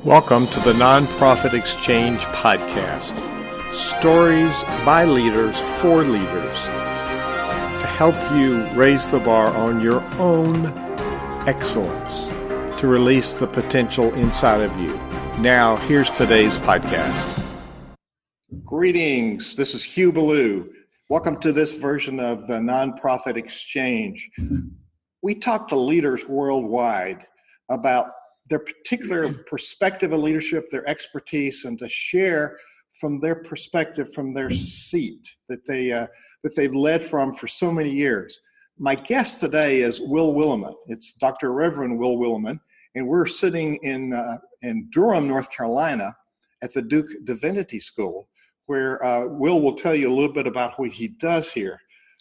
Welcome to the Nonprofit Exchange Podcast. Stories by leaders for leaders to help you raise the bar on your own excellence, to release the potential inside of you. Now, here's today's podcast. Greetings. This is Hugh Ballou. Welcome to this version of the Nonprofit Exchange. We talk to leaders worldwide about their particular perspective of leadership, their expertise, and to share from their perspective, from their seat that they've led from for so many years. My guest today is Will Willimon. It's Dr. Reverend Will Willimon, and we're sitting in Durham, North Carolina, at the Duke Divinity School, where Will will tell you a little bit about what he does here.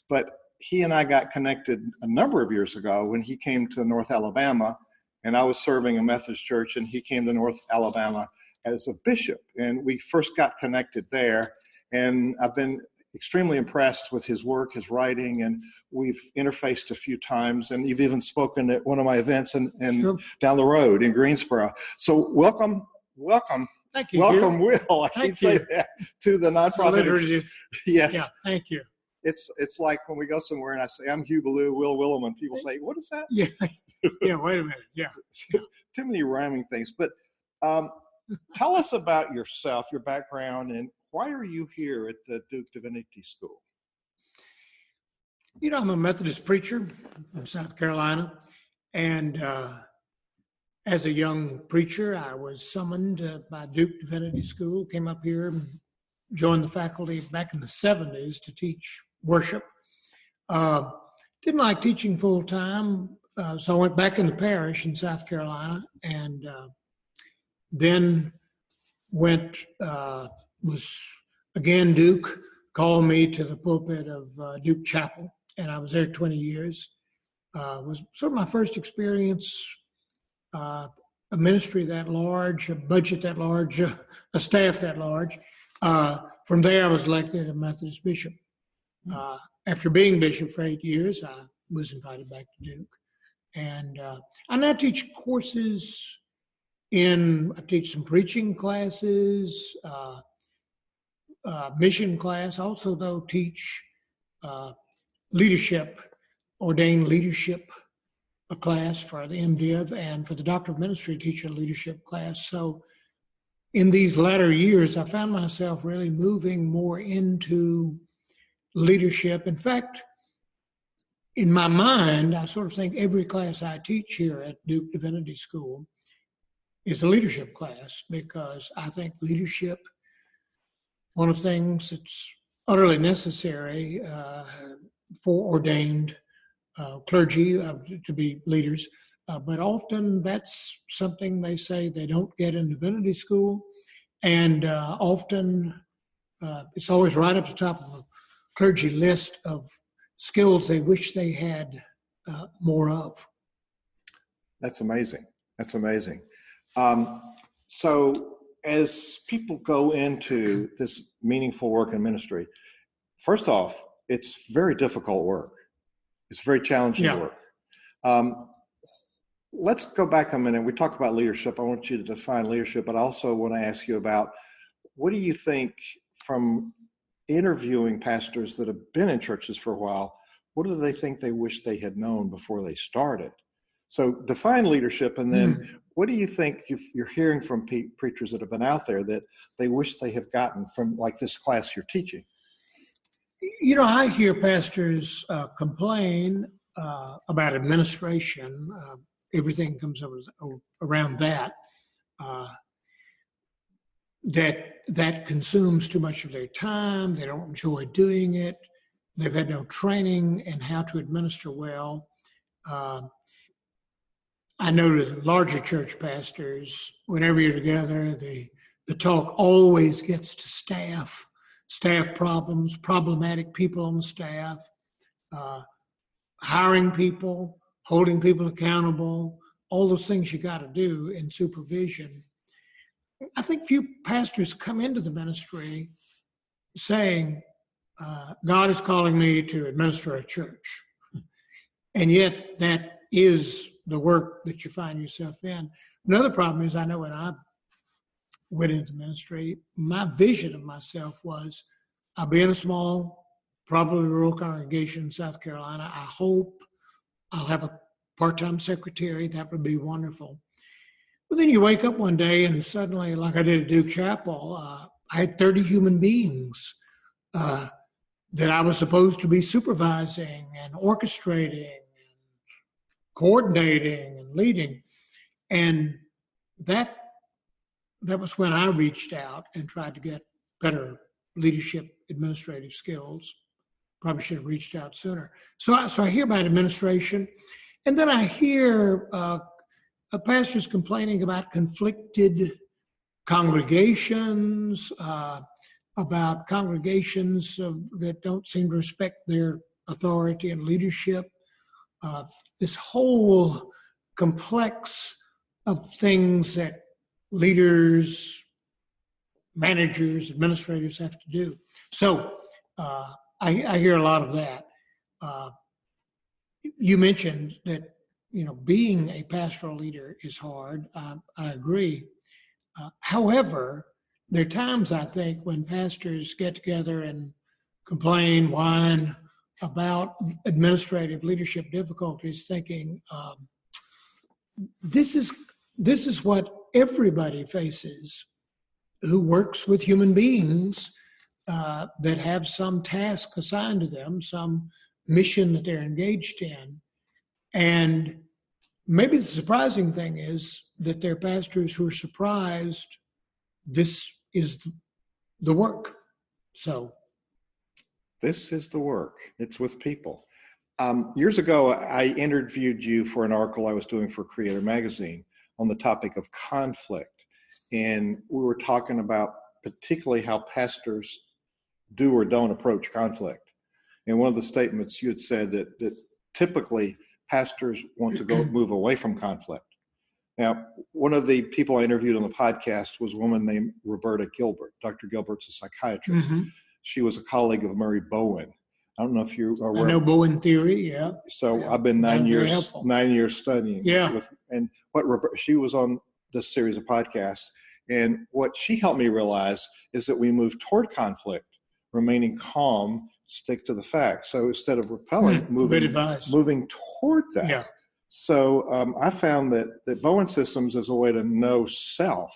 But he and I got connected a number of years ago when he came to North Alabama, and I was serving a Methodist church, and he came to North Alabama as a bishop. And we first got connected there, and I've been extremely impressed with his work, his writing, and we've interfaced a few times, and you've even spoken at one of my events and Sure. down the road in Greensboro. So welcome. Thank you. Welcome, Hugh. Will. I can't say that to the nonprofit. Yes. Yeah, thank you. It's like when we go somewhere and I say, I'm Hugh Ballou, Will Willimon, people say, what is that? Yeah, yeah. Wait a minute. Yeah. Too many rhyming things. But tell us about yourself, your background, and why are you here at the Duke Divinity School? You know, I'm a Methodist preacher from South Carolina, and as a young preacher, I was summoned by Duke Divinity School, came up here, and joined the faculty back in the 70s to teach worship. Didn't like teaching full time, so I went back in the parish in South Carolina, and then was again Duke called me to the pulpit of Duke Chapel, and I was there 20 years. Was sort of my first experience, a ministry that large, a budget that large, a staff that large. From there, I was elected a Methodist bishop. After being bishop for 8 years, I was invited back to Duke. And I now teach courses I teach some preaching classes, mission class, also though teach ordained leadership, a class for the MDiv, and for the Doctor of Ministry, teach a leadership class. So in these latter years, I found myself really moving more into leadership. In fact, in my mind, I sort of think every class I teach here at Duke Divinity School is a leadership class, because I think leadership, one of the things that's utterly necessary for ordained clergy to be leaders. But often that's something they say they don't get in divinity school. And often it's always right up the top of a clergy list of skills they wish they had more of. That's amazing. That's amazing. So as people go into this meaningful work in ministry, first off, it's very difficult work. It's very challenging work. Let's go back a minute. We talk about leadership. I want you to define leadership, but I also want to ask you about, what do you think, from interviewing pastors that have been in churches for a while, what do they think they wish they had known before they started? So define leadership, and then what do you think you're hearing from preachers that have been out there that they wish they have gotten from, like, this class you're teaching? You know, I hear pastors complain about administration. Everything comes around that, that consumes too much of their time. They don't enjoy doing it. They've had no training in how to administer well. I know that larger church pastors, whenever you're together, the talk always gets to staff problems, problematic people on the staff, hiring people, holding people accountable, all those things you got to do in supervision. I think few pastors come into the ministry saying, God is calling me to administer a church. And yet that is the work that you find yourself in. Another problem is, I know when I went into ministry, my vision of myself was I'll be in a small, probably rural congregation in South Carolina. I hope I'll have a part-time secretary. That would be wonderful. But then you wake up one day and suddenly, like I did at Duke Chapel, I had 30 human beings that I was supposed to be supervising and orchestrating and coordinating and leading. And that was when I reached out and tried to get better leadership administrative skills. Probably should have reached out sooner. So I hear about administration, and then I hear pastors complaining about conflicted congregations, about congregations that don't seem to respect their authority and leadership. This whole complex of things that leaders, managers, administrators have to do. So I hear a lot of that. You mentioned that, being a pastoral leader is hard. I agree. However, there are times, I think, when pastors get together and complain, whine about administrative leadership difficulties, thinking this is what everybody faces who works with human beings that have some task assigned to them, some mission that they're engaged in. And maybe the surprising thing is that there are pastors who are surprised this is the work. So this is the work. It's with people. Years ago, I interviewed you for an article I was doing for Creator Magazine on the topic of conflict. And we were talking about particularly how pastors do or don't approach conflict. And one of the statements you had said that typically pastors want to move away from conflict. Now, one of the people I interviewed on the podcast was a woman named Roberta Gilbert. Dr. Gilbert's a psychiatrist. Mm-hmm. She was a colleague of Mary Bowen. I don't know if you are aware. I know Bowen theory, yeah. So yeah. I've been 9 years studying. Yeah. And she was on this series of podcasts. And what she helped me realize is that we move toward conflict, remaining calm, stick to the facts. So instead of repelling, moving toward that. Yeah. So I found that Bowen Systems is a way to know self.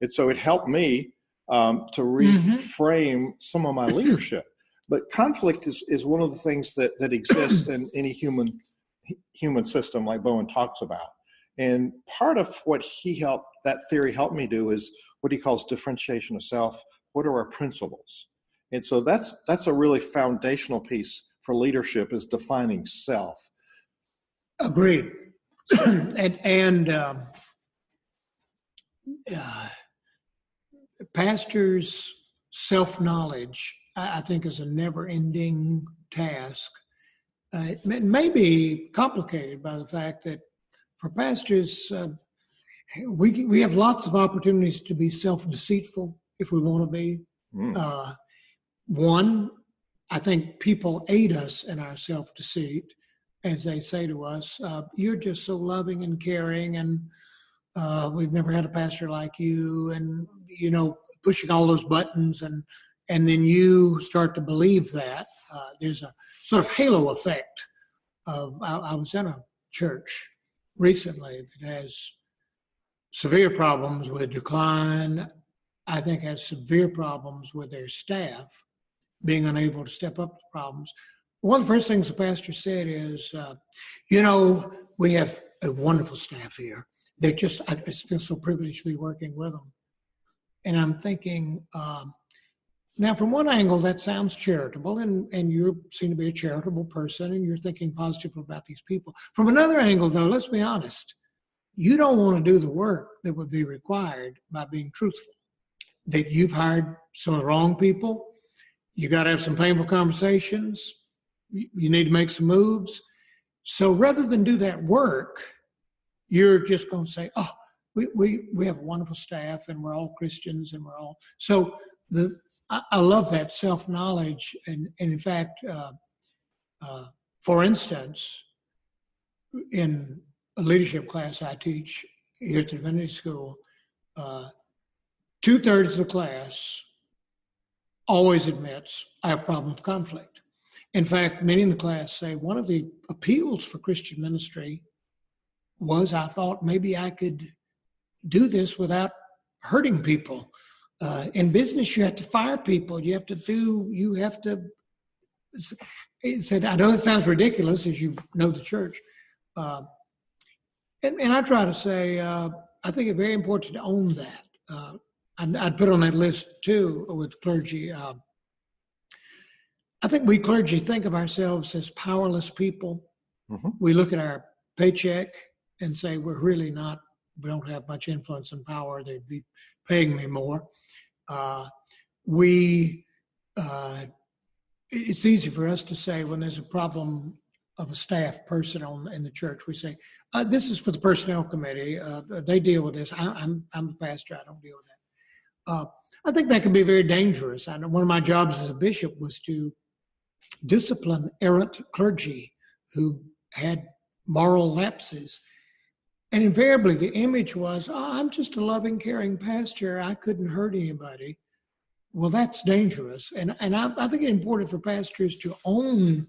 And so it helped me to reframe some of my leadership. But conflict is one of the things that exists in any human system like Bowen talks about. And part of what that theory helped me do is what he calls differentiation of self. What are our principles? And so that's a really foundational piece for leadership, is defining self. Agreed. and pastors' self-knowledge, I think, is a never-ending task. It may be complicated by the fact that for pastors, we have lots of opportunities to be self-deceitful if we want to be. One, I think people aid us in our self-deceit as they say to us, you're just so loving and caring, and we've never had a pastor like you, and, pushing all those buttons, and then you start to believe that. There's a sort of halo effect. I was in a church recently that has severe problems with decline. I think has severe problems with their staff being unable to step up to problems. One of the first things the pastor said is, we have a wonderful staff here. I just feel so privileged to be working with them. And I'm thinking, now from one angle, that sounds charitable, and you seem to be a charitable person, and you're thinking positively about these people. From another angle, though, let's be honest, you don't want to do the work that would be required by being truthful. That you've hired some of the wrong people, you got to have some painful conversations, you need to make some moves. So rather than do that work, you're just going to say, oh, we have a wonderful staff, and we're all Christians, and we're all... So I love that self-knowledge. And in fact, for instance, in a leadership class I teach here at the Divinity School, 2/3 of the class always admits I have a problem with conflict. In fact, many in the class say one of the appeals for Christian ministry was I thought maybe I could do this without hurting people. In business, you have to fire people. It said, I know it sounds ridiculous as you know the church. And I try to say, I think it's very important to own that. I'd put on that list too with clergy. I think we clergy think of ourselves as powerless people. Mm-hmm. We look at our paycheck and say, we don't have much influence and power. They'd be paying me more. It's easy for us to say when there's a problem of a staff person in the church, we say, this is for the personnel committee. They deal with this. I'm the pastor. I don't deal with that. I think that can be very dangerous. I know one of my jobs as a bishop was to discipline errant clergy who had moral lapses. And invariably the image was, I'm just a loving, caring pastor. I couldn't hurt anybody. Well, that's dangerous. And I think it's important for pastors to own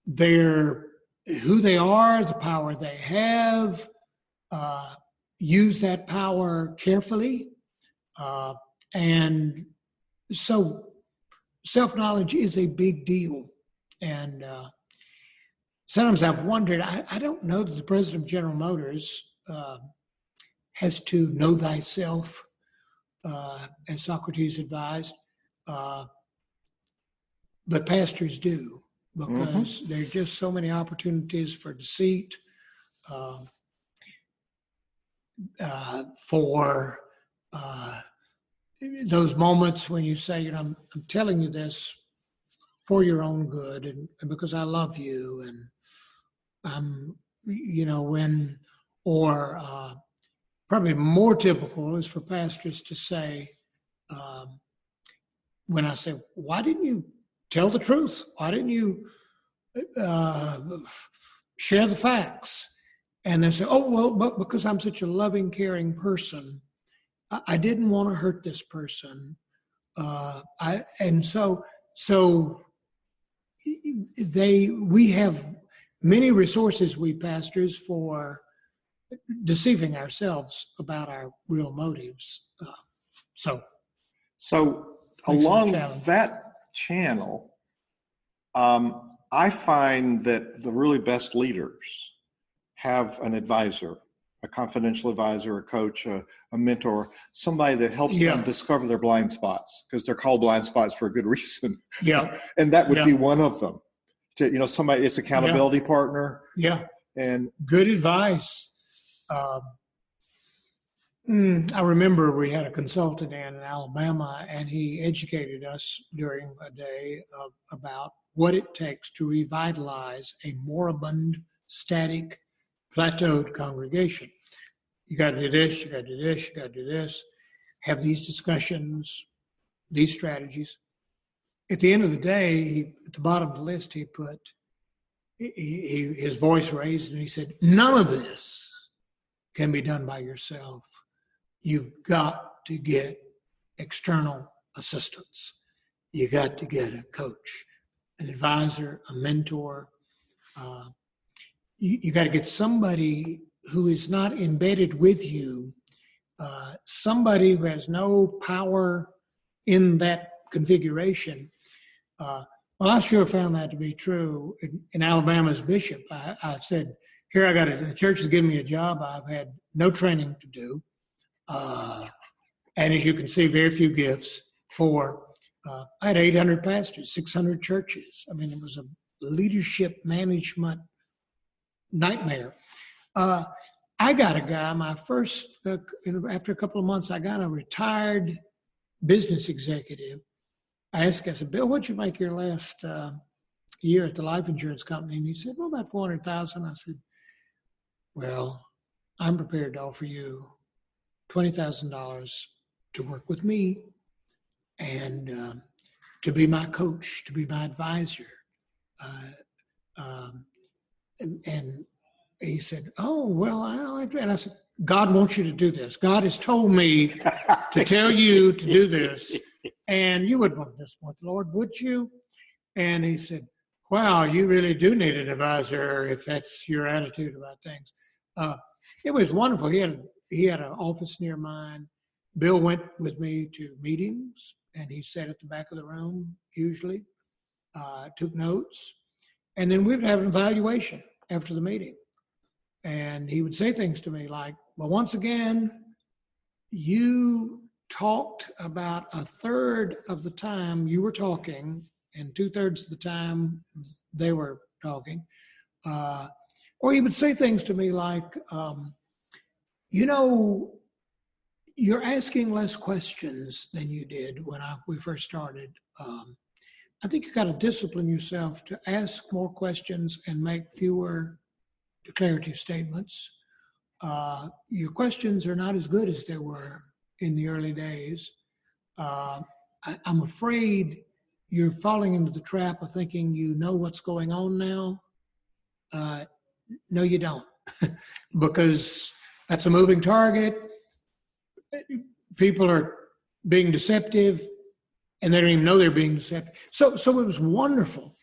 who they are, the power they have, use that power carefully. And so self-knowledge is a big deal. And sometimes I've wondered, I don't know that the president of General Motors has to know thyself, as Socrates advised, but pastors do, because there are just so many opportunities for deceit, for those moments when you say, I'm telling you this for your own good and because I love you, and probably more typical is for pastors to say, when I say, why didn't you tell the truth? Why didn't you share the facts? And they say, but because I'm such a loving, caring person, I didn't want to hurt this person. We have many resources, we pastors, for deceiving ourselves about our real motives. So along that channel, I find that the really best leaders have an advisor, a confidential advisor, a coach, a mentor, somebody that helps them discover their blind spots, because they're called blind spots for a good reason. Yeah. And that would be one of them. Somebody, it's accountability partner. Yeah. And good advice. I remember we had a consultant in Alabama, and he educated us during a day about what it takes to revitalize a moribund, static, plateaued congregation. You got to do this, you got to do this, you got to do this. Have these discussions, these strategies. At the end of the day, at the bottom of the list, he put, his voice raised, and he said, none of this can be done by yourself. You've got to get external assistance. You got to get a coach, an advisor, a mentor. You got to get somebody who is not embedded with you, somebody who has no power in that configuration. Well, I sure found that to be true. In Alabama's bishop, I said, here the church has given me a job I've had no training to do. And as you can see, very few gifts I had 800 pastors, 600 churches. I mean, it was a leadership management nightmare. I got a guy, my first, after a couple of months, I got a retired business executive. I said, Bill, what'd you make your last year at the life insurance company? And he said, well, about $400,000. I said, well, I'm prepared to offer you $20,000 to work with me and to be my coach, to be my advisor. And he said, oh, well, and I said, God wants you to do this. God has told me to tell you to do this. And you wouldn't want to disappoint the Lord, would you? And he said, wow, you really do need an advisor if that's your attitude about things. It was wonderful. He had an office near mine. Bill went with me to meetings, and he sat at the back of the room, usually, took notes. And then we would have an evaluation after the meeting. And he would say things to me like, well, once again, you talked about a third of the time you were talking and 2/3 of the time they were talking. Or he would say things to me like, you're asking less questions than you did when we first started. I think you got to discipline yourself to ask more questions and make fewer declarative statements. Your questions are not as good as they were in the early days. I'm afraid you're falling into the trap of thinking you know what's going on now. No, you don't, because that's a moving target. People are being deceptive, and they don't even know they're being deceptive. So it was wonderful.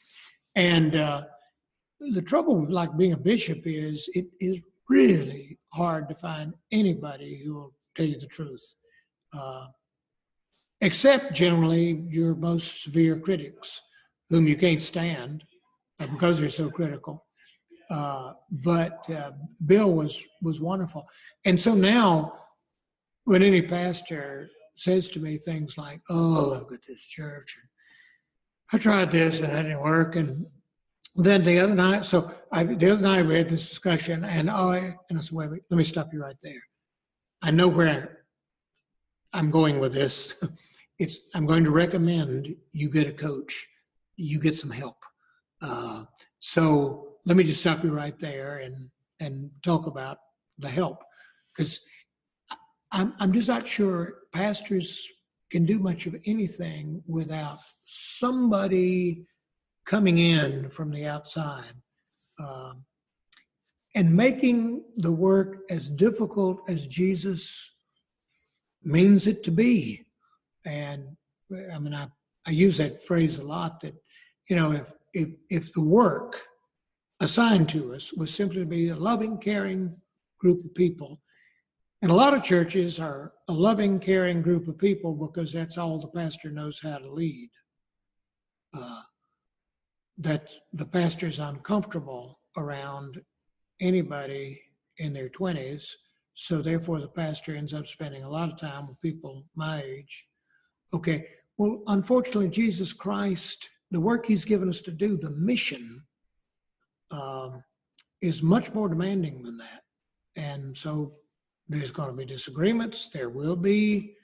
And the trouble with like being a bishop is it is really hard to find anybody who will tell you the truth, except generally your most severe critics, whom you can't stand because they're so critical. But Bill was wonderful. And so now, when any pastor says to me things like, oh, I've got this church, and I tried this and that didn't work, and then the other night we had this discussion, and I said, wait, let me stop you right there. I know where I'm going with this. I'm going to recommend you get a coach, you get some help. So let me just stop you right there and talk about the help, because I'm just not sure pastors can do much of anything without somebody coming in from the outside and making the work as difficult as Jesus means it to be. And I mean, I use that phrase a lot, that, if the work assigned to us was simply to be a loving, caring group of people. And a lot of churches are a loving, caring group of people because that's all the pastor knows how to lead. That the pastor is uncomfortable around anybody in their 20s, so therefore the pastor ends up spending a lot of time with people my age. Okay, well, unfortunately, Jesus Christ, the work he's given us to do, the mission, is much more demanding than that. And so there's going to be disagreements. There will be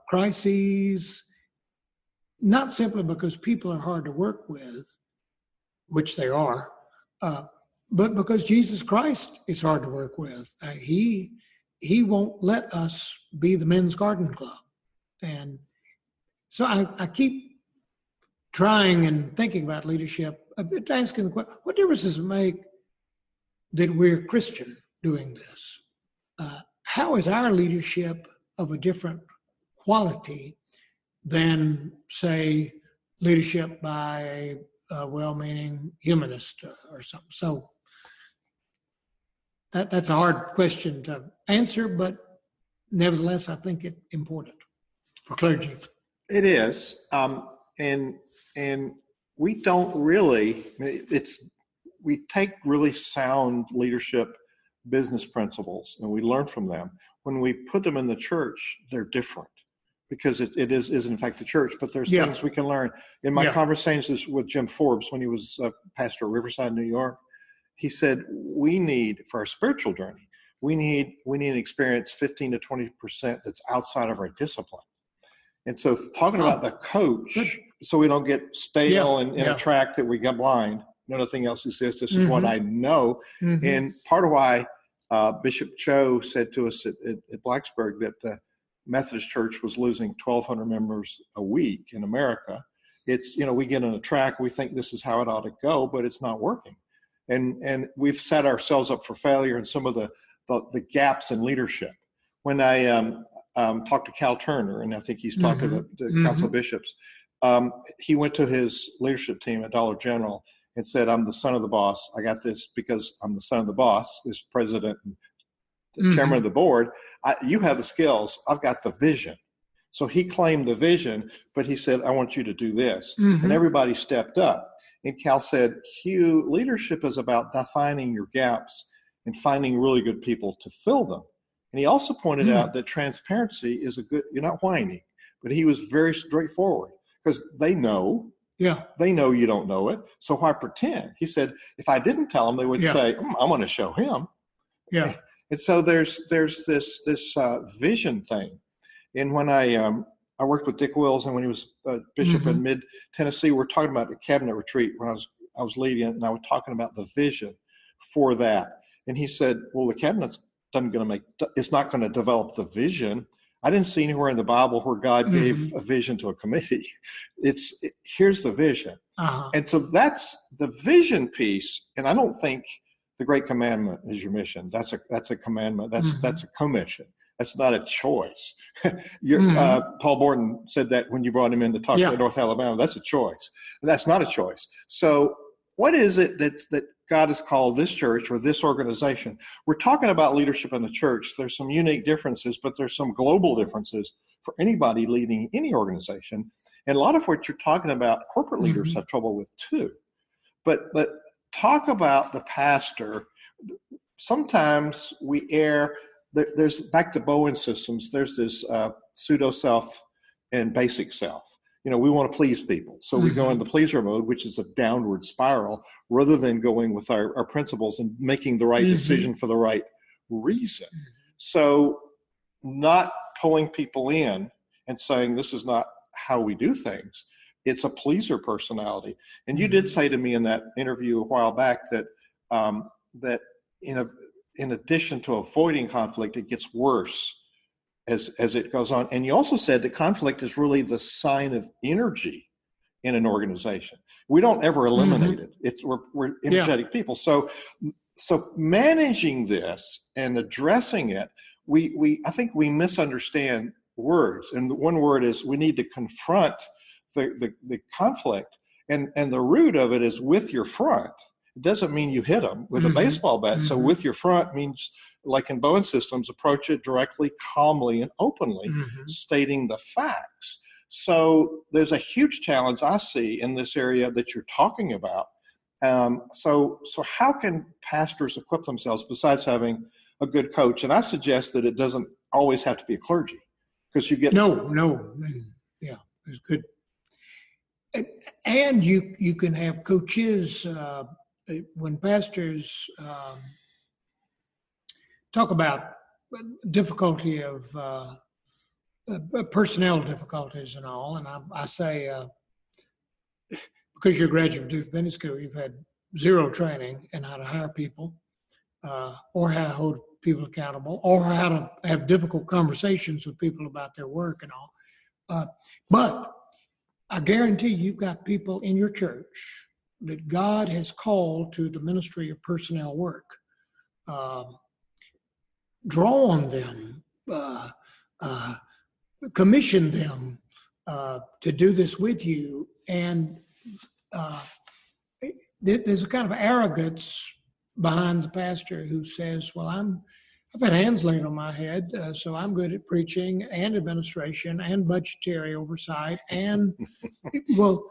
crises, not simply because people are hard to work with, which they are, but because Jesus Christ is hard to work with. He won't let us be the men's garden club. And so I keep trying and thinking about leadership, asking the question, what difference does it make that we're Christian doing this? How is our leadership of a different quality than, say, leadership by a well-meaning humanist or something? So that's a hard question to answer, but nevertheless, I think it's important for clergy. It is. And we don't really, we take really sound leadership business principles and we learn from them. When we put them in the church, they're different because it is in fact the church, but there's things we can learn. In my conversations with Jim Forbes, when he was a pastor of Riverside, New York, he said, we need, for our spiritual journey, we need to experience 15 to 20% that's outside of our discipline. And so talking about the coach, so we don't get stale and in a track that we get blind, nothing else exists. This is what I know. And part of why Bishop Cho said to us at Blacksburg that the Methodist Church was losing 1,200 members a week in America. It's, we get on a track, we think this is how it ought to go, but it's not working. And we've set ourselves up for failure. And some of the the gaps in leadership. When I talked to Cal Turner, and I think he's talked to the Council of Bishops, he went to his leadership team at Dollar General and said, I'm the son of the boss. I got this because I'm the son of the boss, is president and chairman of the board. You have the skills. I've got the vision. So he claimed the vision, but he said, I want you to do this. And everybody stepped up. And Cal said, Hugh, leadership is about defining your gaps and finding really good people to fill them. And he also pointed out that transparency is you're not whining, but he was very straightforward because they know you don't know it. So why pretend? He said, if I didn't tell them, they would say, I'm going to show him. Yeah. And so there's this vision thing. And when I worked with Dick Wills, and when he was bishop in Mid Tennessee, we're talking about the cabinet retreat when I was leading it, and I was talking about the vision for that. And he said, well, the cabinet's it's not going to develop the vision. I didn't see anywhere in the Bible where God gave a vision to a committee. Here's the vision. And so that's the vision piece. And I don't think the Great Commandment is your mission. That's a commandment. That's a commission. That's not a choice. Paul Borden said that when you brought him in to talk about North Alabama. That's a choice. That's not a choice. So what is it that God has called this church or this organization? We're talking about leadership in the church. There's some unique differences, but there's some global differences for anybody leading any organization. And a lot of what you're talking about, corporate leaders have trouble with too. But talk about the pastor. Sometimes we err. There's, back to Bowen systems, there's this pseudo self and basic self. We want to please people. So we go into pleaser mode, which is a downward spiral, rather than going with our principles and making the right decision for the right reason. So not pulling people in and saying, this is not how we do things. It's a pleaser personality. And you did say to me in that interview a while back that in addition to avoiding conflict, it gets worse as it goes on. And you also said that conflict is really the sign of energy in an organization. We don't ever eliminate it. We're energetic people. So managing this and addressing it, I think we misunderstand words. And one word is we need to confront the conflict. And the root of it is with your front. It doesn't mean you hit them with a baseball bat. So with your front means, like in Bowen systems, approach it directly, calmly, and openly, stating the facts. So there's a huge challenge I see in this area that you're talking about. So how can pastors equip themselves besides having a good coach? And I suggest that it doesn't always have to be a clergy, because you get yeah, it's good. And you can have coaches. When pastors talk about difficulty of personnel difficulties and all, and I say, because you're a graduate of Duke Divinity School, you've had zero training in how to hire people, or how to hold people accountable, or how to have difficult conversations with people about their work and all. But I guarantee you've got people in your church that God has called to the ministry of personnel work. Draw on them, commission them to do this with you. And there's a kind of arrogance behind the pastor who says, well, I've had hands laid on my head, so I'm good at preaching and administration and budgetary oversight. And, well,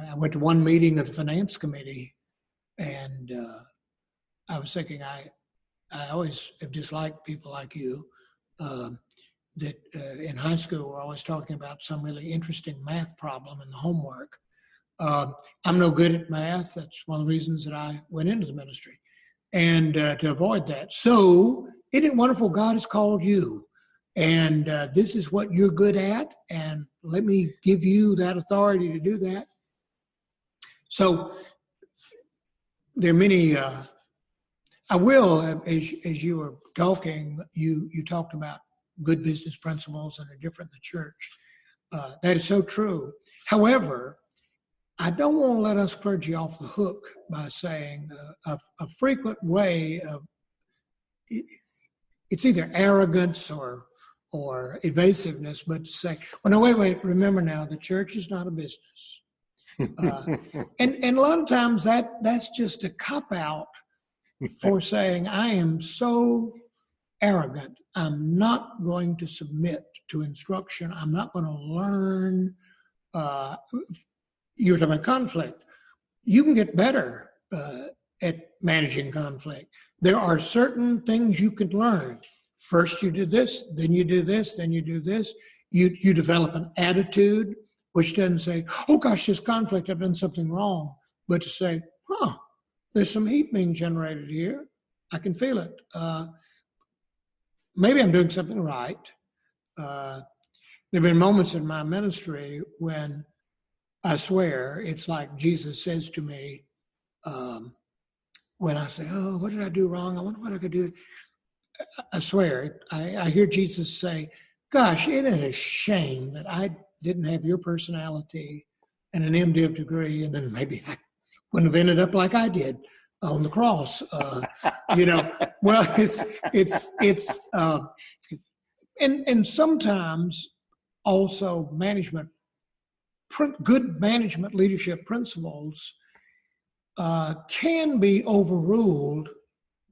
I went to one meeting of the finance committee, and I was thinking, I always have disliked people like you that in high school were always talking about some really interesting math problem in the homework. I'm no good at math. That's one of the reasons that I went into the ministry, and to avoid that. So isn't it wonderful God has called you, and this is what you're good at, and let me give you that authority to do that. So there are many, I will, as you were talking, you talked about good business principles and are different in the church. That is so true. However, I don't want to let us clergy off the hook by saying a frequent way of, it's either arrogance or evasiveness, but to say, well, no, wait, remember now, the church is not a business. And a lot of times that's just a cop-out for saying, I am so arrogant, I'm not going to submit to instruction, I'm not going to learn. You were talking about conflict. You can get better at managing conflict. There are certain things you can learn. First you do this, then you do this, then you do this. You develop an attitude which doesn't say, oh gosh, this conflict, I've done something wrong, but to say, there's some heat being generated here. I can feel it. Maybe I'm doing something right. There have been moments in my ministry when I swear it's like Jesus says to me, when I say, oh, what did I do wrong? I wonder what I could do. I swear, I hear Jesus say, gosh, isn't it a shame that I didn't have your personality and an MDiv degree, and then maybe I wouldn't have ended up like I did on the cross. Well, and sometimes also good management leadership principles can be overruled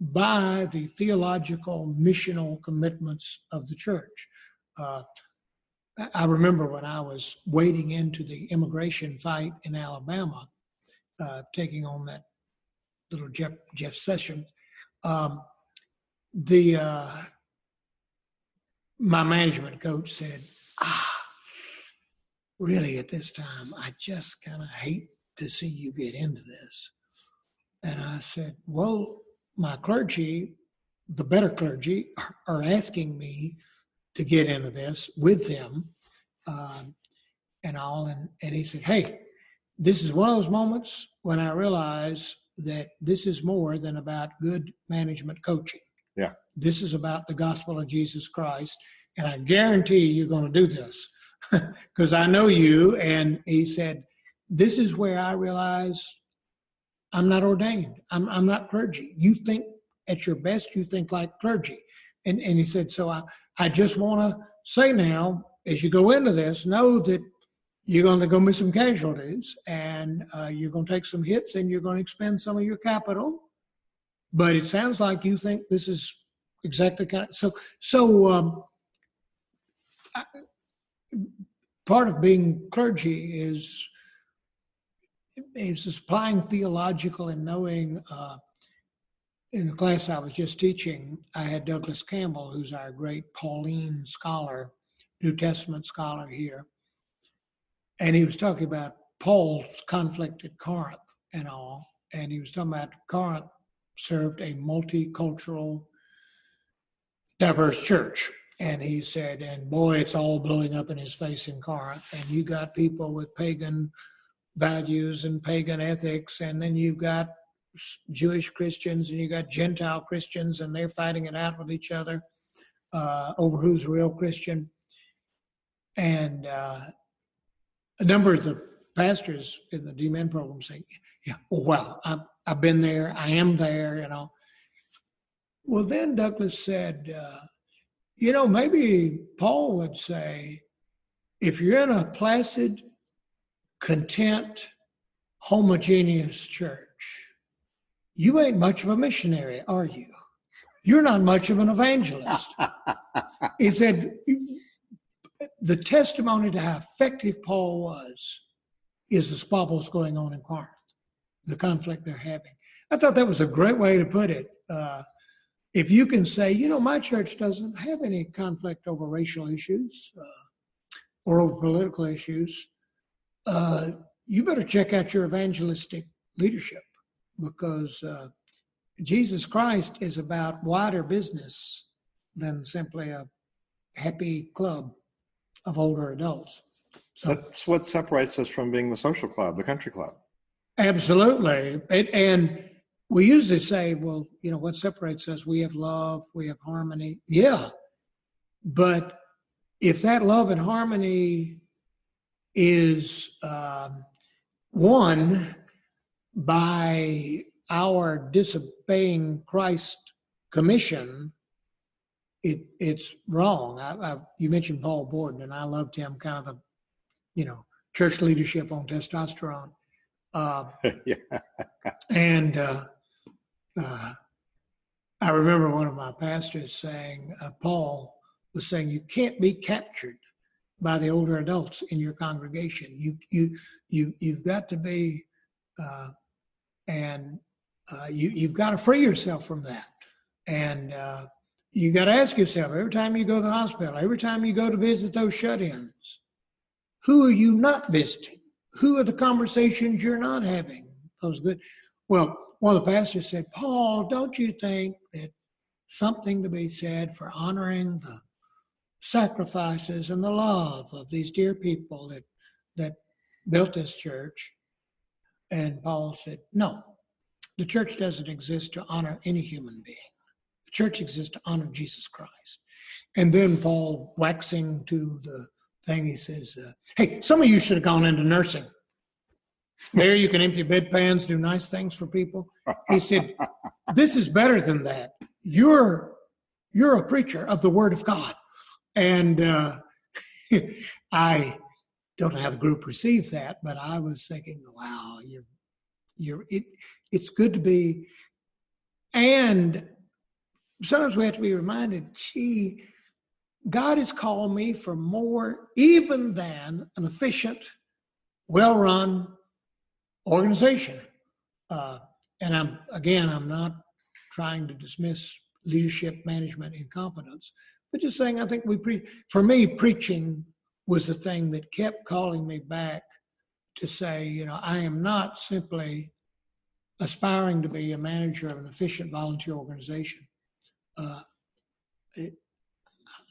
by the theological missional commitments of the church. I remember when I was wading into the immigration fight in Alabama, taking on that little Jeff Sessions, my management coach said, really at this time, I just kind of hate to see you get into this. And I said, well, my clergy, the better clergy, are asking me to get into this with them and all. And he said, hey, this is one of those moments when I realize that this is more than about good management coaching. Yeah. This is about the gospel of Jesus Christ. And I guarantee you're going to do this because I know you. And he said, this is where I realize I'm not ordained. I'm not clergy. You think at your best, you think like clergy. And he said, so I just want to say now, as you go into this, know that you're going to go miss some casualties and you're going to take some hits and you're going to expend some of your capital. But it sounds like you think this is exactly kind of, so part of being clergy is applying theological and knowing. In the class I was just teaching, I had Douglas Campbell, who's our great Pauline scholar, New Testament scholar here. And he was talking about Paul's conflict at Corinth and all. And he was talking about Corinth served a multicultural, diverse church. And he said, and boy, it's all blowing up in his face in Corinth. And you got people with pagan values and pagan ethics. And then you've got Jewish Christians and you got Gentile Christians, and they're fighting it out with each other over who's a real Christian. And a number of the pastors in the D-Men program saying, yeah, well, I've been there, I am there, Well, then Douglas said, maybe Paul would say, if you're in a placid, content, homogeneous church, you ain't much of a missionary, are you? You're not much of an evangelist. He said, the testimony to how effective Paul was is the squabbles going on in Corinth, the conflict they're having. I thought that was a great way to put it. If you can say, my church doesn't have any conflict over racial issues or over political issues, you better check out your evangelistic leadership, because Jesus Christ is about wider business than simply a happy club of older adults. So that's what separates us from being the social club, the country club. Absolutely. And we usually say, well, what separates us? We have love, we have harmony. Yeah. But if that love and harmony is One, by our disobeying Christ's commission, it's wrong. You mentioned Paul Borden, and I loved him, kind of the, church leadership on testosterone. Yeah. And I remember one of my pastors saying, Paul was saying, you can't be captured by the older adults in your congregation. You've got to be, you've got to free yourself from that. And you got to ask yourself, every time you go to the hospital, every time you go to visit those shut-ins, who are you not visiting? Who are the conversations you're not having? Those good. Well, one of the pastors said, Paul, don't you think that something to be said for honoring the sacrifices and the love of these dear people that built this church? And Paul said, no, the church doesn't exist to honor any human being. The church exists to honor Jesus Christ. And then Paul, waxing to the thing, he says, hey, some of you should have gone into nursing. There you can empty bedpans, do nice things for people. He said, this is better than that. You're a preacher of the Word of God. And I don't know how the group receives that, but I was thinking, wow, it's good to be. And sometimes we have to be reminded, God has called me for more even than an efficient, well-run organization. And I'm not trying to dismiss leadership, management, incompetence, but just saying I think for me, preaching was the thing that kept calling me back to say, I am not simply aspiring to be a manager of an efficient volunteer organization.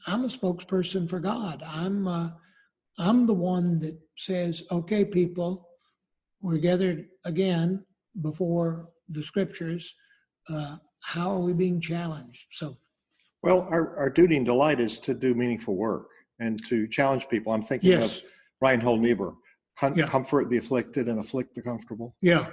I'm a spokesperson for God. I'm the one that says, okay, people, we're gathered again before the scriptures. How are we being challenged? Well, our duty and delight is to do meaningful work and to challenge people. I'm thinking of Reinhold Niebuhr, comfort the afflicted and afflict the comfortable. Yeah.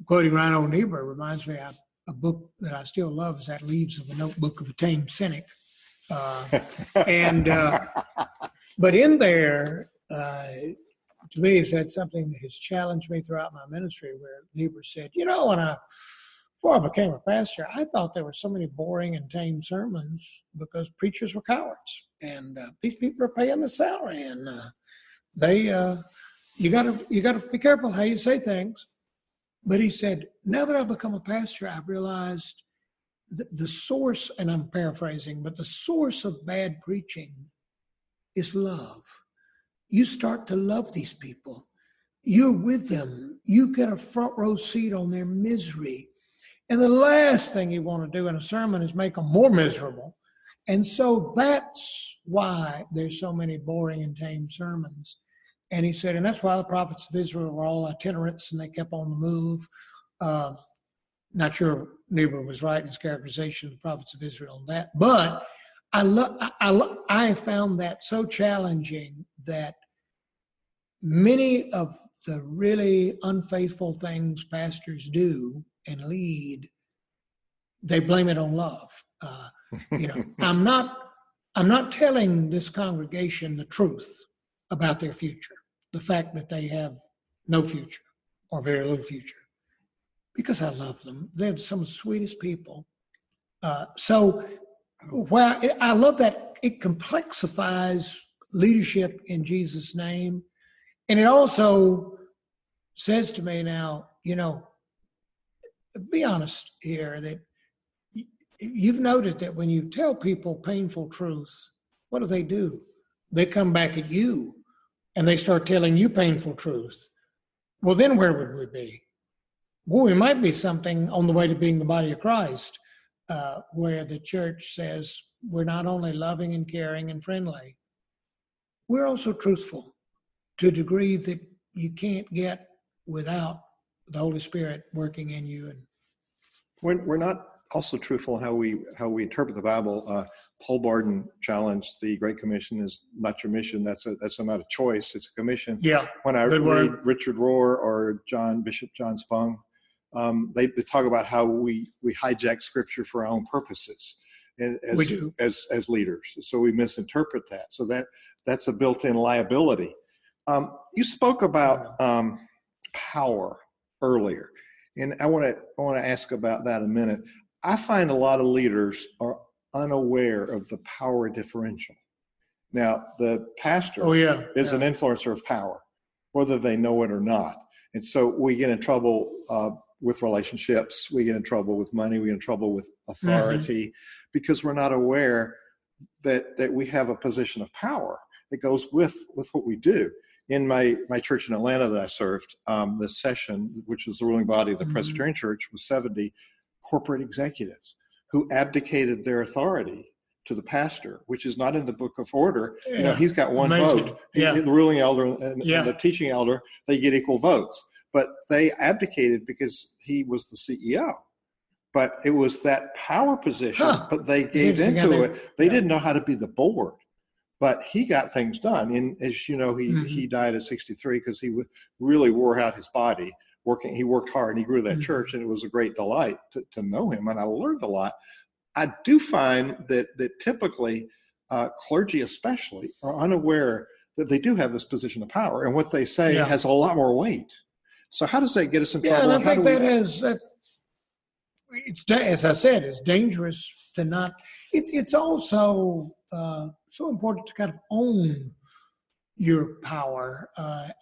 Quoting Reinhold Niebuhr reminds me of a book that I still love is that Leaves of a Notebook of a Tame Cynic. But in there, to me, is that something that has challenged me throughout my ministry, where Niebuhr said, before I became a pastor, I thought there were so many boring and tame sermons because preachers were cowards, and these people are paying the salary, and you got to be careful how you say things. But he said, now that I've become a pastor, I've realized the source, and I'm paraphrasing, but the source of bad preaching is love. You start to love these people. You're with them. You get a front row seat on their misery. And the last thing you want to do in a sermon is make them more miserable. And so that's why there's so many boring and tame sermons. And he said, and that's why the prophets of Israel were all itinerants and they kept on the move. Not sure Niebuhr was right in his characterization of the prophets of Israel on that. But I found that so challenging that many of the really unfaithful things pastors do and lead, they blame it on love. I'm not telling this congregation the truth about their future, the fact that they have no future or very little future, because I love them. They're some of the sweetest people. So while I love that it complexifies leadership in Jesus' name, and it also says to me now, be honest here, that you've noted that when you tell people painful truths, what do? They come back at you and they start telling you painful truths. Well, then where would we be? Well, we might be something on the way to being the body of Christ, where the church says we're not only loving and caring and friendly, we're also truthful to a degree that you can't get without the Holy Spirit working in you. And we're not also truthful in how we interpret the Bible. Paul Barden challenged the Great Commission is not your mission. That's not a choice. It's a commission. Yeah. When I read Richard Rohr or Bishop John Spong, they talk about how we hijack Scripture for our own purposes, and we do as leaders. So we misinterpret that. So that's a built-in liability. You spoke about power earlier, and I want to ask about that a minute. I find a lot of leaders are unaware of the power differential. Now, the pastor is an influencer of power, whether they know it or not. And so we get in trouble with relationships, we get in trouble with money, we get in trouble with authority, because we're not aware that we have a position of power that goes with what we do. In my church in Atlanta that I served, this session, which was the ruling body of the Presbyterian Church, was 70 corporate executives who abdicated their authority to the pastor, which is not in the book of order. Yeah. You know, he's got one vote. The ruling elder and the teaching elder, they get equal votes. But they abdicated because he was the CEO. But it was that power position, but they gave into it. They didn't know how to be the board. But he got things done. And as you know, he died at 63 because he really wore out his body. He worked hard and he grew that church, and it was a great delight to know him. And I learned a lot. I do find that typically clergy especially are unaware that they do have this position of power, and what they say has a lot more weight. So how does that get us in trouble? Yeah, and I think it's, as I said, it's dangerous to not. It's also so important to kind of own your power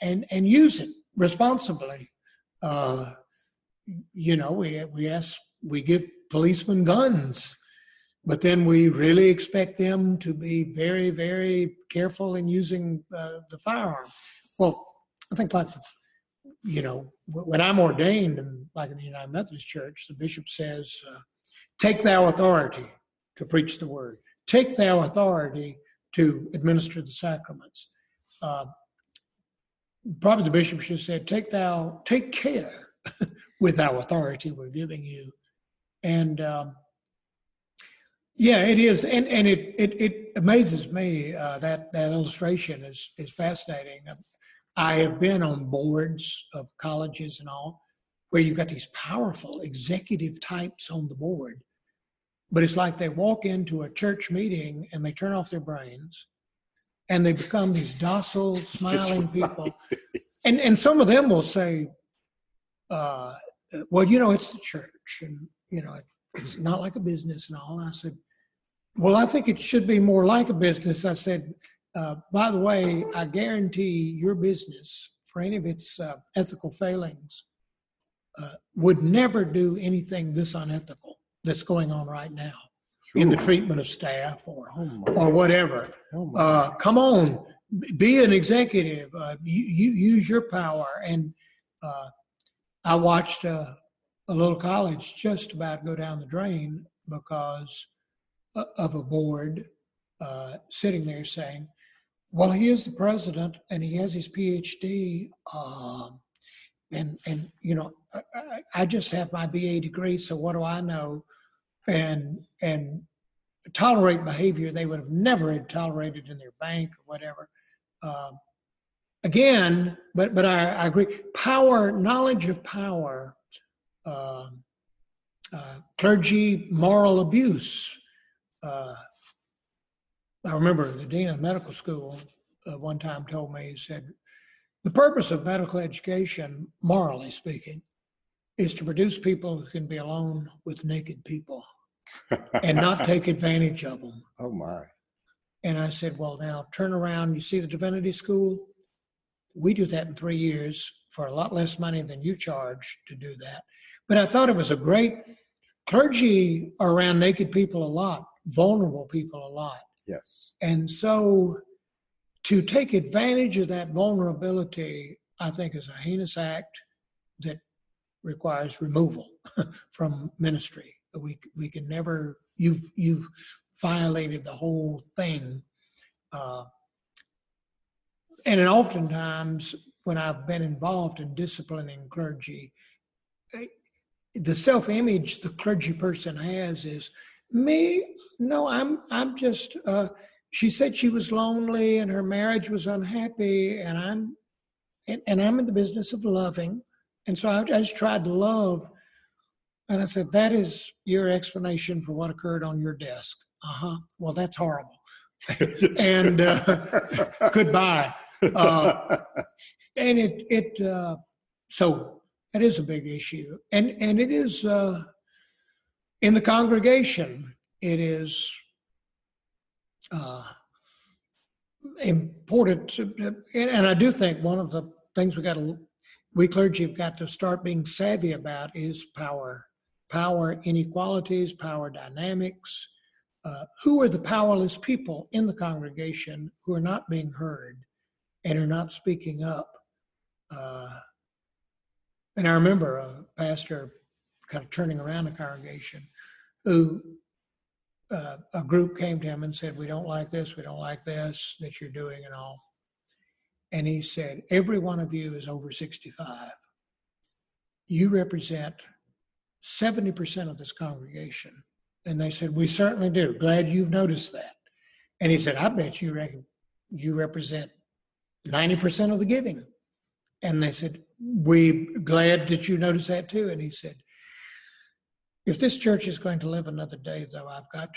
and use it responsibly. You know, we give policemen guns, but then we really expect them to be very, very careful in using the firearm. Well, I think when I'm ordained, like in the United Methodist Church, the bishop says, take thou authority to preach the word. Take thou authority to administer the sacraments. Probably the bishop should have said, take care with our authority we're giving you. And it is. And it amazes me that illustration is fascinating. I have been on boards of colleges and all where you've got these powerful executive types on the board, but it's like they walk into a church meeting and they turn off their brains and they become these docile, smiling people. And some of them will say, well, it's the church and, it's not like a business and all. I said, well, I think it should be more like a business. I said, by the way, I guarantee your business, for any of its ethical failings, would never do anything this unethical that's going on right now in the treatment of staff or whatever. Come on, be an executive. You use your power. And I watched a little college just about go down the drain because of a board sitting there saying, well, he is the president and he has his PhD, and I just have my BA degree, so what do I know? And tolerate behavior they would have never had tolerated in their bank or whatever. Again, but I agree. Power, knowledge of power, clergy moral abuse. I remember the dean of medical school one time told me, he said, the purpose of medical education, morally speaking, is to produce people who can be alone with naked people and not take advantage of them. Oh, my. And I said, well, now turn around. You see the Divinity School? We do that in 3 years for a lot less money than you charge to do that. But I thought it was a great, clergy are around naked people a lot, vulnerable people a lot. Yes. And so to take advantage of that vulnerability, I think is a heinous act that requires removal from ministry. We can never, you've violated the whole thing. And oftentimes when I've been involved in disciplining clergy, the self-image the clergy person has is, me? No, I'm just, she said she was lonely and her marriage was unhappy, and I'm in the business of loving. And so I just tried to love. And I said, that is your explanation for what occurred on your desk. Uh-huh. Well, that's horrible. And goodbye. And so that is a big issue. And it is, in the congregation, it is important to, and I do think one of the things we clergy have got to start being savvy about is power inequalities, power dynamics. Who are the powerless people in the congregation who are not being heard and are not speaking up? And I remember a pastor kind of turning around the congregation who a group came to him and said, we don't like this that you're doing and all. And he said, every one of you is over 65. You represent 70% of this congregation. And they said, we certainly do. Glad you've noticed that. And he said, I bet you represent 90% of the giving. And they said, we're glad that you noticed that too. And he said, if this church is going to live another day, though, I've got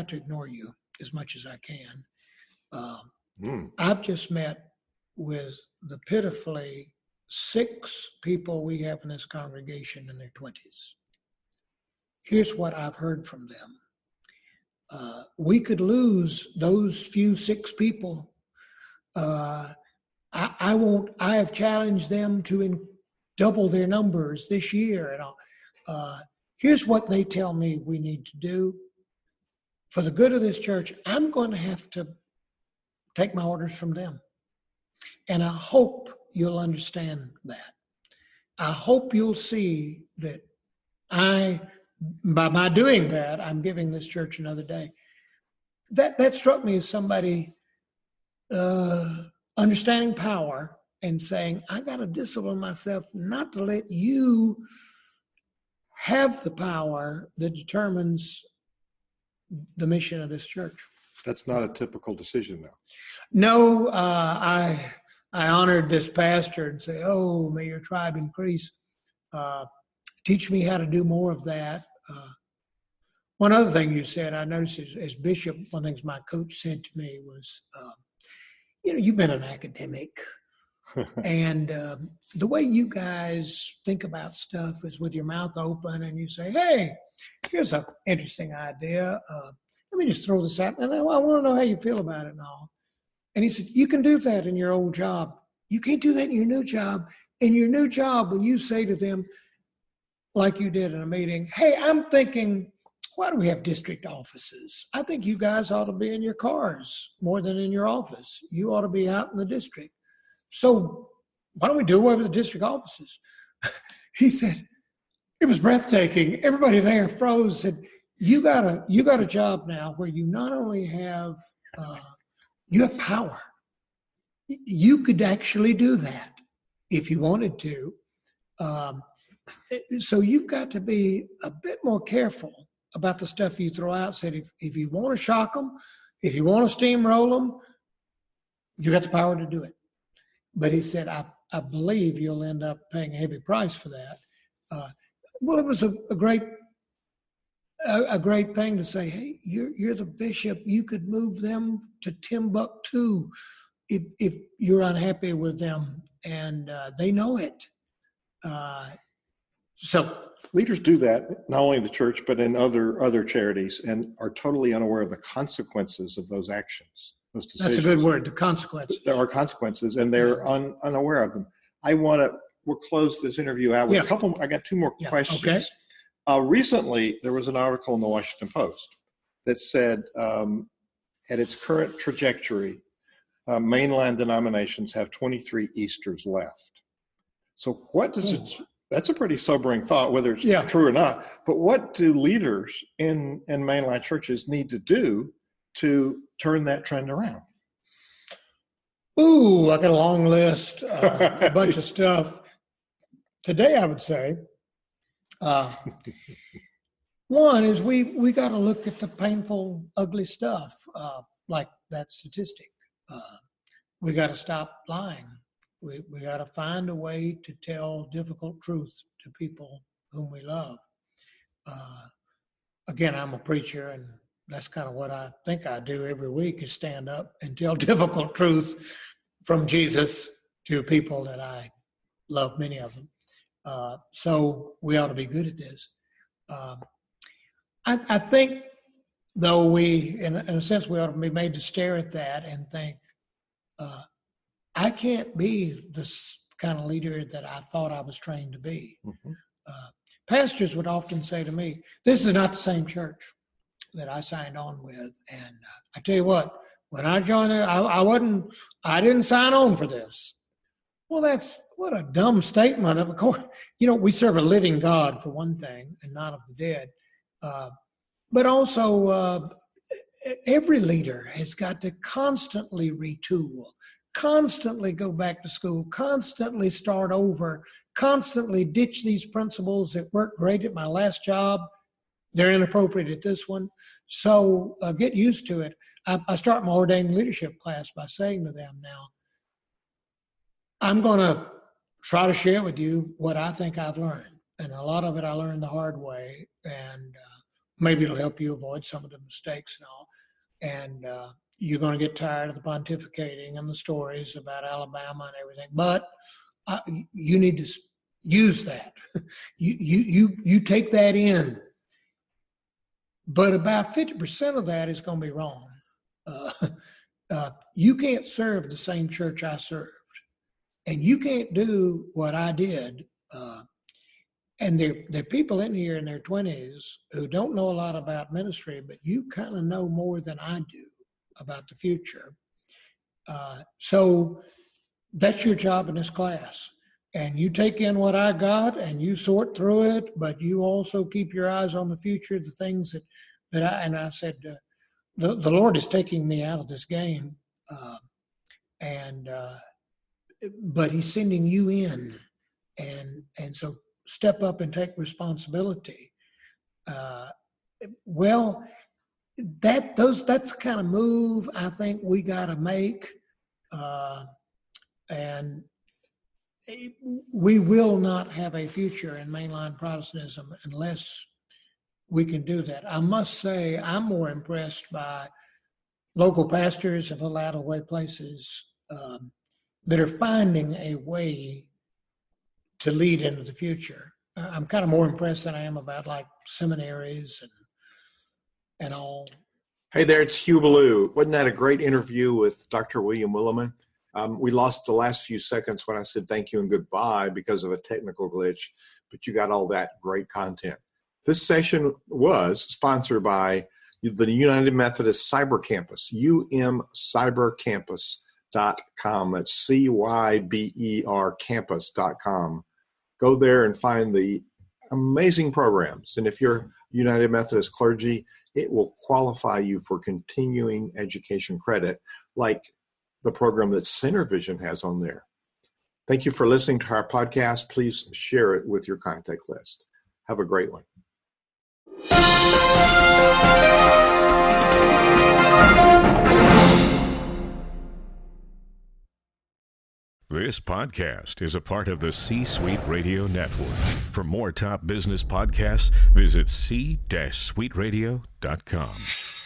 to ignore you as much as I can. I've just met with the pitifully 6 people we have in this congregation in their 20s. Here's what I've heard from them. We could lose those few 6 people. I have challenged them to double their numbers this year. And here's what they tell me we need to do. For the good of this church, I'm going to have to take my orders from them. And I hope you'll understand that. I hope you'll see that by my doing that, I'm giving this church another day. That struck me as somebody understanding power and saying, I got to discipline myself not to let you have the power that determines the mission of this church. That's not a typical decision, though. No, I honored this pastor and say, oh, may your tribe increase. Teach me how to do more of that. One other thing you said, I noticed as bishop, one of the things my coach said to me was, you've been an academic. And the way you guys think about stuff is with your mouth open and you say, hey, here's an interesting idea. Let me just throw this out. And I want to know how you feel about it and all. And he said, you can do that in your old job. You can't do that in your new job. In your new job, when you say to them, like you did in a meeting, hey, I'm thinking, why do we have district offices? I think you guys ought to be in your cars more than in your office. You ought to be out in the district. So why don't we do away with the district offices? He said, it was breathtaking. Everybody there froze. Said, you got a job now where you not only have, you have power. You could actually do that if you wanted to. So you've got to be a bit more careful about the stuff you throw out. Said, if you want to shock them, if you want to steamroll them, you got the power to do it. But he said, I believe you'll end up paying a heavy price for that. Well, it was a great thing to say, hey, you're the bishop. You could move them to Timbuktu if you're unhappy with them. And they know it. So leaders do that, not only in the church, but in other charities, and are totally unaware of the consequences of those actions, those decisions. That's a good word, the consequences. There are consequences, and they're unaware of them. We'll close this interview out with a couple. I got 2 more questions. Okay. Recently, there was an article in the Washington Post that said, at its current trajectory, mainline denominations have 23 Easters left. So what does it? That's a pretty sobering thought, whether it's true or not. But what do leaders in mainline churches need to do to turn that trend around? Ooh, I got a long list, a bunch of stuff. Today, I would say One is we got to look at the painful, ugly stuff, like that statistic. We got to stop lying. We got to find a way to tell difficult truths to people whom we love. Again, I'm a preacher, and that's kind of what I think I do every week is stand up and tell difficult truths from Jesus to people that I love, many of them. So we ought to be good at this. I think, though, we, in a sense, we ought to be made to stare at that and think, I can't be this kind of leader that I thought I was trained to be. Mm-hmm. Pastors would often say to me, this is not the same church that I signed on with. And I tell you what, when I joined it, I didn't sign on for this. Well, what a dumb statement. Of course, we serve a living God for one thing and not of the dead. But also every leader has got to constantly retool, constantly go back to school, constantly start over, constantly ditch these principles that worked great at my last job. They're inappropriate at this one. So get used to it. I start my ordained leadership class by saying to them now, I'm going to try to share with you what I think I've learned. And a lot of it I learned the hard way. And maybe it'll help you avoid some of the mistakes and all. And you're going to get tired of the pontificating and the stories about Alabama and everything. But you need to use that. You take that in. But about 50% of that is going to be wrong. You can't serve the same church I served. And you can't do what I did. And there are people in here in their 20s who don't know a lot about ministry, but you kind of know more than I do about the future. So that's your job in this class. And you take in what I got and you sort through it, but you also keep your eyes on the future, the things I said, the Lord is taking me out of this game. But he's sending you in. And so step up and take responsibility. That's the kind of move I think we got to make. And we will not have a future in mainline Protestantism unless we can do that. I must say I'm more impressed by local pastors in little out-of-the-way places that are finding a way to lead into the future. I'm kind of more impressed than I am about like seminaries and all. Hey there, it's Hugh Ballou. Wasn't that a great interview with Dr. William Willimon? We lost the last few seconds when I said thank you and goodbye because of a technical glitch, but you got all that great content. This session was sponsored by the United Methodist Cyber Campus, umcybercampus.com. That's CYBER campus.com. Go there and find the amazing programs. And if you're United Methodist clergy, it will qualify you for continuing education credit, like the program that Center Vision has on there. Thank you for listening to our podcast. Please share it with your contact list. Have a great one. This podcast is a part of the C-Suite Radio Network. For more top business podcasts, visit c-suiteradio.com.